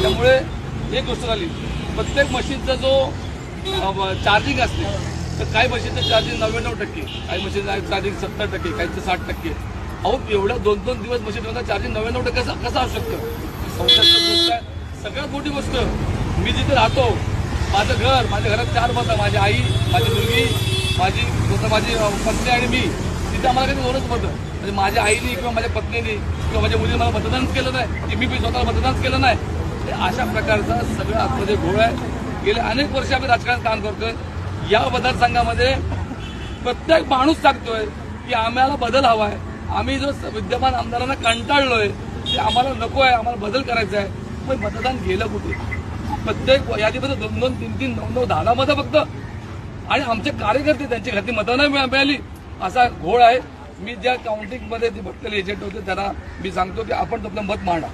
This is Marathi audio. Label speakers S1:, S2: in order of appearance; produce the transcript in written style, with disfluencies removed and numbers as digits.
S1: त्यामुळे एक गोष्ट झाली, प्रत्येक मशीनचा जो चार्जिंग असते तर काही मशीनचं चार्जिंग 99%, काही मशीनचं चार्जिंग 70%, काहीचं 60%. अहो एवढ्या 2-2 दिवस मशीनचा चार्जिंग 99% कसं असू शकतं? सगळ्यात मोठी गोष्ट, मी जिथे राहतो माझं घर, माझ्या घरात 4 मतं, माझी आई, माझी मुलगी, माझी पत्नी आणि मी, तिथे आम्हाला काही 2च मतं. म्हणजे माझ्या आईने किंवा माझ्या पत्नीने किंवा माझ्या मुलीने मला मतदानच केलं नाही, की मी स्वतःला मतदानच केलं नाही. अशा प्रकारचा सगळं आतमध्ये घोळ आहे. गेले अनेक वर्ष आम्ही राजकारणात काम करतोय. या मतदारसंघामध्ये प्रत्येक माणूस सांगतोय की आम्हाला बदल हवा आहे. आम्ही जो विद्यमान आमदारांना कंटाळलोय, ते आम्हाला नको आहे, आम्हाला बदल करायचा आहे. पण मतदान गेलं कुठे? प्रत्येक यादीमध्ये 2-2, 3-3, 9-9, 10 मतं फक्त, आणि आमचे कार्यकर्ते त्यांची घातली मतं नाही मिळाली. असा घोळ आहे. मी ज्या काउंटिंगमध्ये जे बघलेले एजंट होते त्यांना मी सांगतो की आपण आपलं मत मांडा.